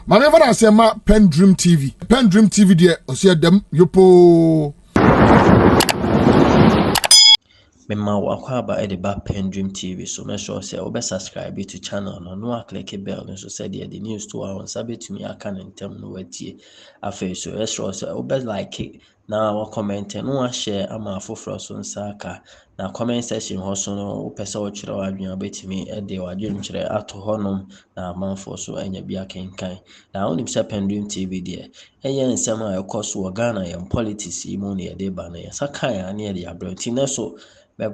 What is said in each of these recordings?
Manever I say ma PENDREAM TV. PENDREAM TV there, o see them yopo. Mema wakwaba ede ba PENDREAM TV so make sure say obe subscribe to channel no click bell so say the news to our sabit me aka ntem no watie afa so make sure say obe like na wa comment no share ama afoforo so nsaka na comment section ho so no opese wo kire wa adwen obetimi ede wa adwen kire ato honom na amanfo so anya bia kenkan na onim say PENDREAM TV there eye nsem a ekoso Ghana yam politics mu ne ede ba na yasaka ya na ede abranti na so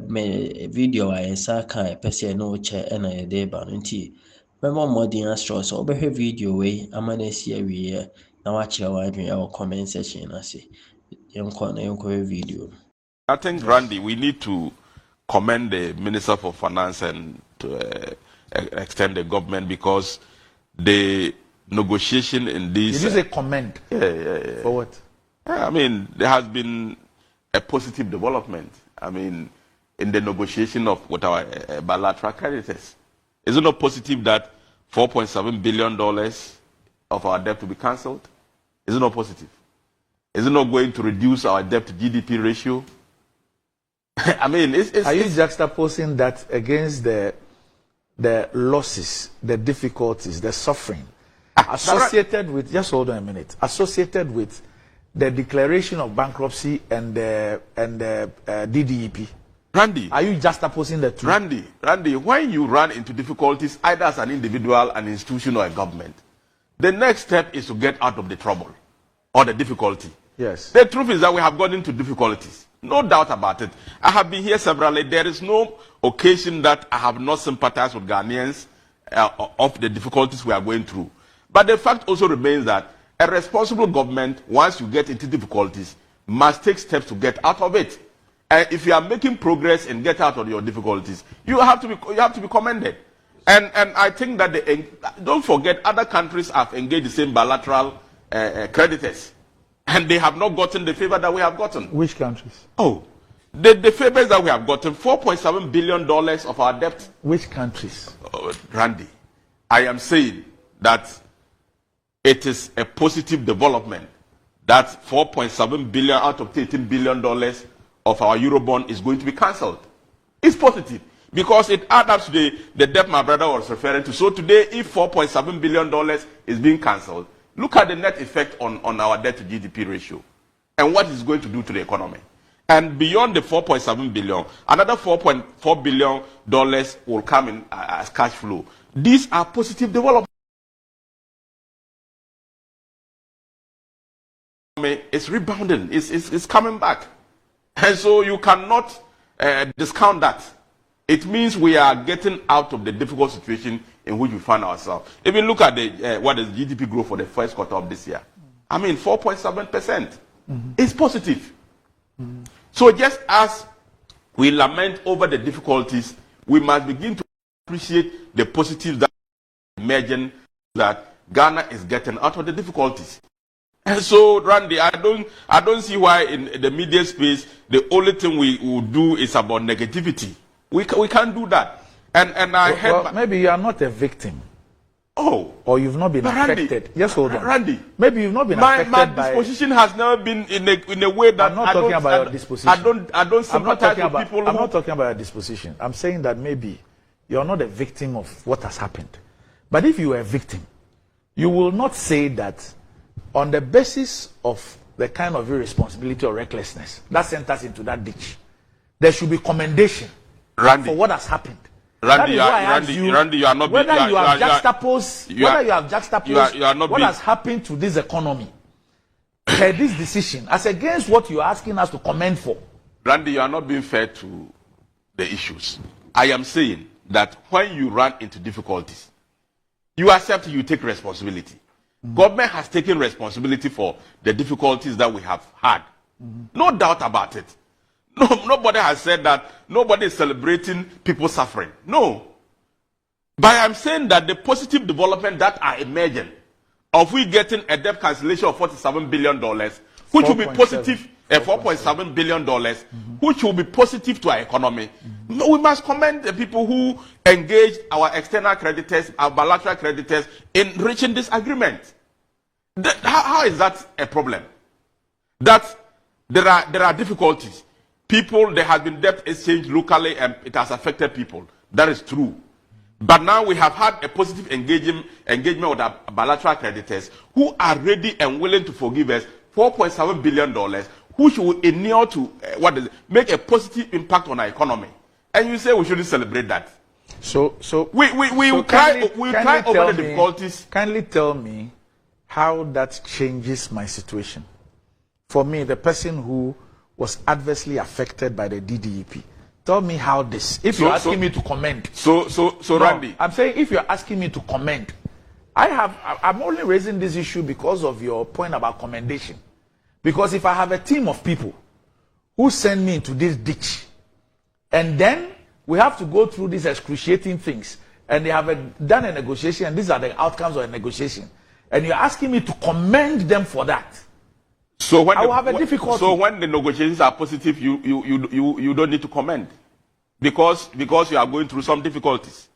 me video I saka pese no che na ye dey ba nti me mo modern astro so obehwe video we amana si awie na wa kire wa adwen e comment section na se yenko video. I think Randy, we need to commend the Minister for Finance and to extend the government because the negotiation in this. Did you say commend? Yeah. For what? I mean, there has been a positive development. I mean, in the negotiation of with our bilateral creditors. Is it not positive that $4.7 billion of our debt will be cancelled? Is it not positive? Is it not going to reduce our debt to GDP ratio? I mean, are you juxtaposing that against the losses, the difficulties, the suffering associated with, just hold on a minute, associated with the declaration of bankruptcy and the DDEP? Randy, are you juxtaposing the two? Randy, when you run into difficulties, either as an individual, an institution, or a government, the next step is to get out of the trouble or the difficulty. Yes. The truth is that we have got into difficulties. No doubt about it. I have been here severally. There is no occasion that I have not sympathized with Ghanaians of the difficulties we are going through. But the fact also remains that a responsible government, once you get into difficulties, must take steps to get out of it. And if you are making progress and get out of your difficulties, you have to be commended. And I think that don't forget other countries have engaged the same bilateral creditors, and they have not gotten the favor that we have gotten. Which countries? Oh, the favors that we have gotten, $4.7 billion of our debt. Which countries? Randy, I am saying that it is a positive development that $4.7 billion out of $13 billion of our Eurobond is going to be cancelled. It's positive because it adds up to the debt my brother was referring to. So today, if $4.7 billion is being cancelled, look at the net effect on our debt to GDP ratio and what it's going to do to the economy. And beyond the $4.7 billion, another $4.4 billion will come in as cash flow. These are positive developments. It's rebounding. It's coming back. And so you cannot discount that. It means we are getting out of the difficult situation in which we find ourselves. Even look at what is GDP growth for the first quarter of this year. I mean, 4.7%. It's positive. So just as we lament over the difficulties, we must begin to appreciate the positives that are emerging, that Ghana is getting out of the difficulties. And so, Randy, I don't see why in the media space the only thing we will do is about negativity. We can't do that. And I heard. Well, maybe you are not a victim. Oh. Or you've not been affected. Randy, Yes, hold on. Randy. Maybe you've not been affected my by. disposition has never been in a way that I'm not talking about your disposition. I don't sympathize with people. I'm not talking about your disposition. I'm saying that maybe you're not a victim of what has happened. But if you are a victim, you will not say that on the basis of the kind of irresponsibility or recklessness that sent us into that ditch, there should be commendation, Randy, for what has happened. Randy, you are not whether you have juxtaposed what has happened to this economy, this decision, as against what you are asking us to commend for. Randy, you are not being fair to the issues. I am saying that when you run into difficulties, you accept, you take responsibility. Government has taken responsibility for the difficulties that we have had. No doubt about it. Nobody has said that. Nobody is celebrating people suffering. No. But I'm saying that the positive development that are emerging, of we getting a debt cancellation of $47 billion, which will be positive, $4.7 billion, which will be positive to our economy. We must commend the people who engaged our external creditors, our bilateral creditors, in reaching this agreement. How is that a problem? That there are difficulties. People, there has been debt exchange locally and it has affected people. That is true. But now we have had a positive engagement with our bilateral creditors who are ready and willing to forgive us $4.7 billion, which will enable to make a positive impact on our economy. And you say we shouldn't celebrate that. So we will cry over the difficulties. Kindly tell me how that changes my situation. For me, the person who was adversely affected by the DDEP. Tell me how this. If you're asking me to comment. So Randy. I'm saying if you're asking me to comment, I'm only raising this issue because of your point about commendation. Because if I have a team of people who send me into this ditch, and then we have to go through these excruciating things, and they have done a negotiation, and these are the outcomes of a negotiation, and you're asking me to commend them for that. So when I will have a difficulty. So when the negotiations are positive, you don't need to comment because you are going through some difficulties.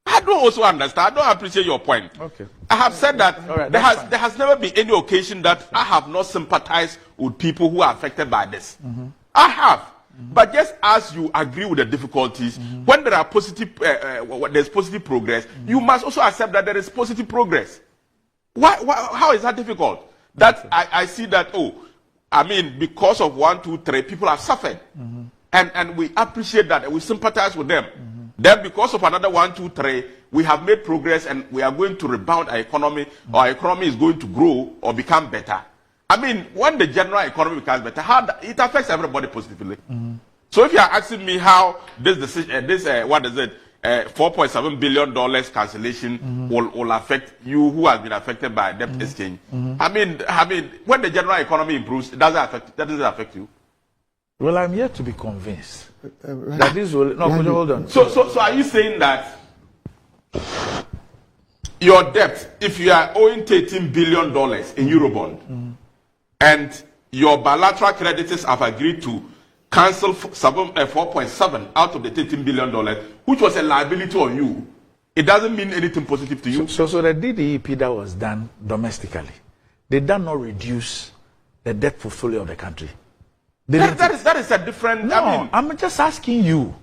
I don't also understand. I don't appreciate your point. Okay. I have said that right, there has never been any occasion that I have not sympathized with people who are affected by this. I have. But just as you agree with the difficulties, when there are positive, there's positive progress, you must also accept that there is positive progress. How is that difficult? That I see that, because of 1, 2, 3, people have suffered. And we appreciate that and we sympathize with them. Then because of another 1, 2, 3, we have made progress and we are going to rebound our economy, or our economy is going to grow or become better. When the general economy becomes better, it affects everybody positively. So if you are asking me how this decision, $4.7 billion cancellation will affect you who has been affected by debt exchange. When the general economy improves, that doesn't affect you. Well, I'm yet to be convinced that this will. No, could you hold on? So are you saying that your debt, if you are owing $13 billion in Eurobond, and your bilateral creditors have agreed to cancel 4.7 out of the $13 billion, which was a liability on you, it doesn't mean anything positive to you? So the DDEP that was done domestically, did that not reduce the debt portfolio of the country? That is a different... No, I'm just asking you.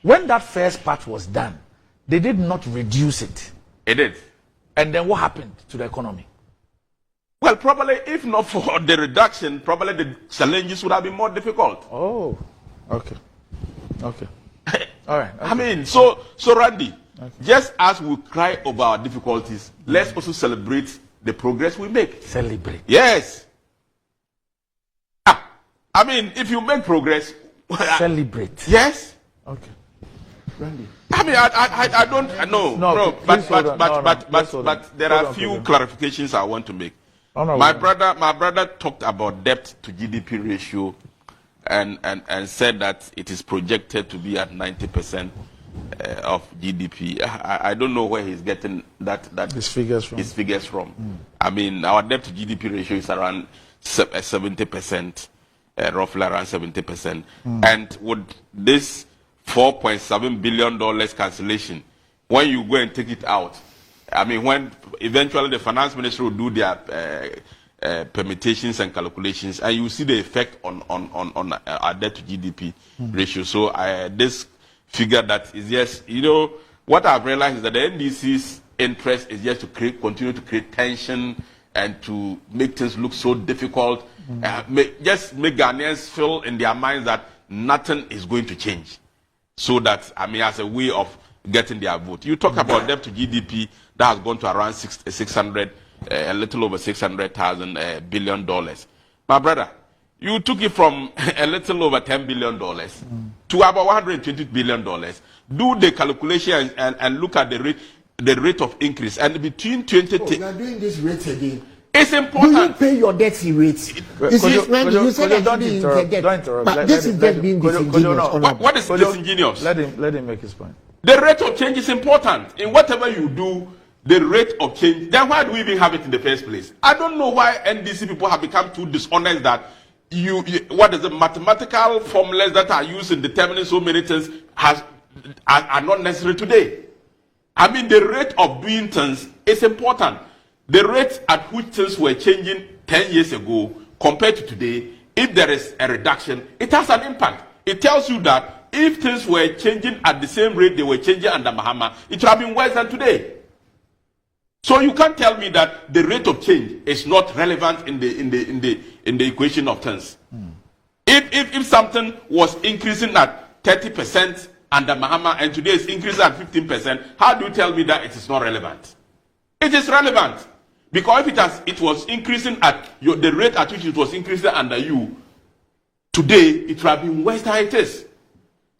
When that first part was done, they did not reduce it. It did. And then what happened to the economy? Well, probably if not for the reduction, probably the challenges would have been more difficult. Oh, okay. All right. Okay. So Randy, just as we cry over our difficulties, let's also celebrate the progress we make. Celebrate. Yes. If you make progress, celebrate. Yes. Okay. Randy. I don't know. No, but there are a few clarifications I want to make. My brother talked about debt to GDP ratio and said that it is projected to be at 90% of GDP. I don't know where he's getting his figures from. Our debt to GDP ratio is around 70%, roughly around 70%. And with this $4.7 billion cancellation, when you go and take it out, when eventually the finance ministry will do their permutations and calculations, and you see the effect on our debt to GDP ratio. So this figure that is just, what I've realized is that the NDC's interest is just to continue to create tension and to make things look so difficult, just make Ghanaians feel in their minds that nothing is going to change. So that, as a way of getting their vote. You talk about debt to GDP that has gone to around a little over $600,000 billion. My brother, you took it from a little over $10 billion to about $120 billion. Do the calculation and look at the rate of increase. And between 20... you are doing this rate again. It's important. Do you pay your debt in rates? You said that don't interrupt. But this is just being disingenuous. What is disingenuous? Let him make his point. The rate of change is important. In whatever you do, the rate of change, then why do we even have it in the first place? I don't know why NDC people have become too dishonest that mathematical formulas that are used in determining so many things are not necessary today. The rate of doing things is important. the rate at which things were changing 10 years ago compared to today, if there is a reduction, it has an impact. It tells you that if things were changing at the same rate they were changing under Mahama, it would have been worse than today. So you can't tell me that the rate of change is not relevant in the equation of things. If something was increasing at 30% under Mahama and today is increasing at 15%, how do you tell me that it is not relevant? It is relevant. Because if it was increasing at the rate at which it was increasing under you, today it would have been worse than it is.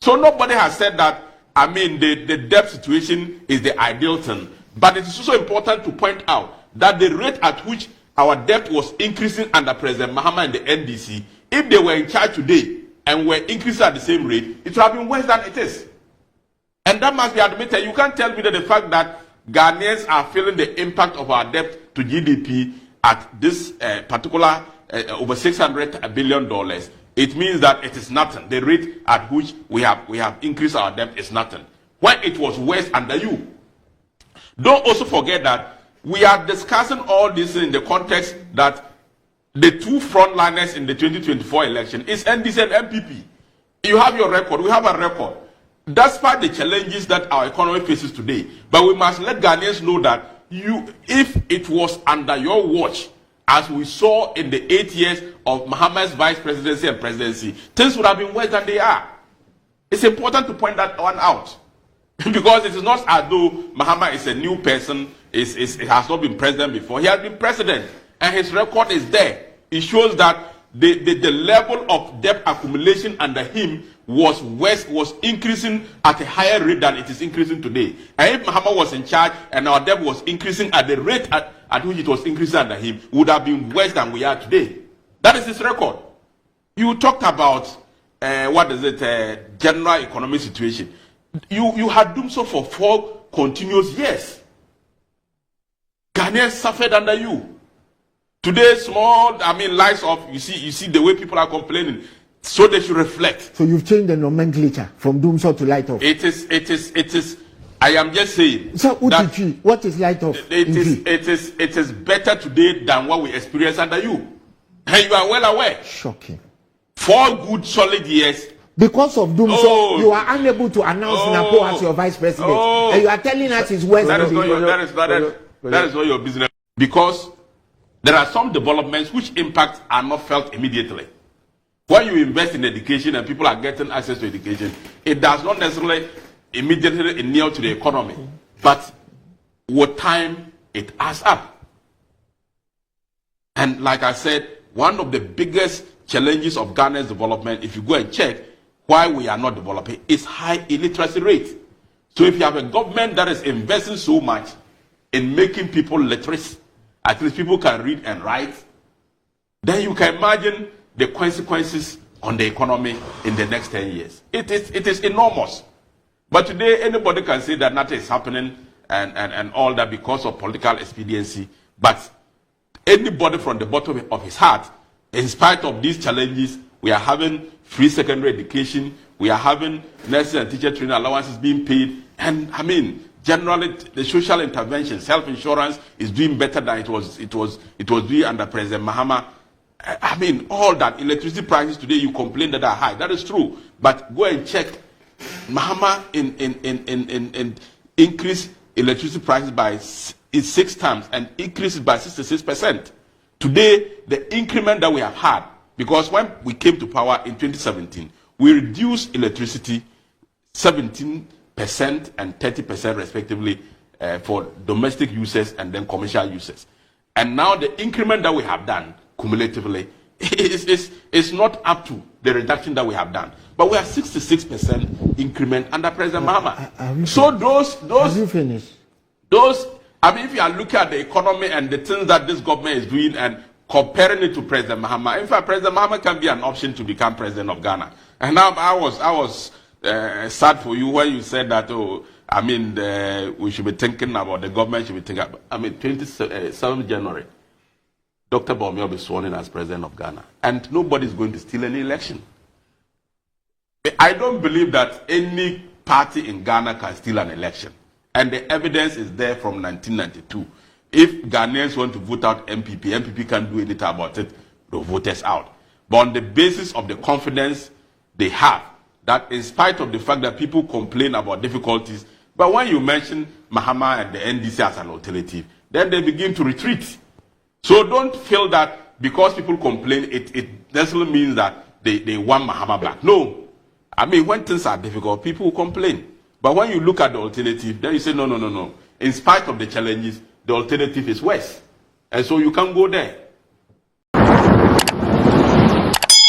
So nobody has said that, the debt situation is the ideal thing. But it is also important to point out that the rate at which our debt was increasing under President Mahama and the NDC, if they were in charge today and were increasing at the same rate, it would have been worse than it is. And that must be admitted. You can't tell me that the fact that Ghanaians are feeling the impact of our debt to GDP at this particular over $600 billion, it means that it is nothing. The rate at which we have increased our debt is nothing. When it was worse under you. Don't also forget that we are discussing all this in the context that the two frontliners in the 2024 election is NDC and MPP. You have your record. We have a record. Despite the challenges that our economy faces today, but we must let Ghanaians know that if it was under your watch, as we saw in the 8 years of Mahama's vice presidency and presidency, things would have been worse than they are. It's important to point that one out. Because it is not as though Mahama is a new person, he has not been president before. He has been president, and his record is there. It shows that the level of debt accumulation under him was increasing at a higher rate than it is increasing today. And if Mahama was in charge and our debt was increasing at the rate at which it was increasing under him, it would have been worse than we are today. That is his record. You talked about general economic situation. You had done so for 4 continuous years. Ghanaians suffered under you. Today, lies of you see the way people are complaining. So they should reflect. So you've changed the nomenclature from doom so to light off. It is. I am just saying. So what is light off? It is better today than what we experienced under you, and you are well aware. Shocking. 4 good solid years. Because of doom, so you are unable to announce Napo as your vice president, and you are telling us it's worse. That is not your business. Because there are some developments which impacts are not felt immediately. When you invest in education and people are getting access to education, it does not necessarily immediately inure to the economy, but with time it adds up. And like I said, one of the biggest challenges of Ghana's development, if you go and check why we are not developing, is high illiteracy rate. So if you have a government that is investing so much in making people literate, at least people can read and write, then you can imagine the consequences on the economy in the next 10 years. It is enormous. But today, anybody can say that nothing is happening and all that because of political expediency. But anybody from the bottom of his heart, in spite of these challenges, we are having free secondary education, we are having nurses and teacher training allowances being paid, and generally the social intervention, self-insurance is doing better than it was doing under President Mahama. All that electricity prices today, you complain that are high. That is true. But go and check. Mahama in increased electricity prices by 6 times and increased by 66%. Today, the increment that we have had, because when we came to power in 2017, we reduced electricity 17% and 30% respectively for domestic users and then commercial users. And now the increment that we have done cumulatively is not up to the reduction that we have done. But we are 66% increment under President Mahama. So those have you finished? If you are looking at the economy and the things that this government is doing and comparing it to President Mahama, in fact, President Mahama can be an option to become president of Ghana. And now I was sad for you when you said that. We should be thinking about the government should be thinking about. 27th January. Dr. Bawumia will be sworn in as president of Ghana. And nobody is going to steal any election. I don't believe that any party in Ghana can steal an election. And the evidence is there from 1992. If Ghanaians want to vote out MPP can't do anything about it. The voters out. But on the basis of the confidence they have, that in spite of the fact that people complain about difficulties, but when you mention Mahama and the NDC as an alternative, then they begin to retreat. So don't feel that because people complain, it necessarily means that they want Mahama back. No. I mean, when things are difficult, people complain. But when you look at the alternative, then you say, no. In spite of the challenges, the alternative is worse. And so you can't go there.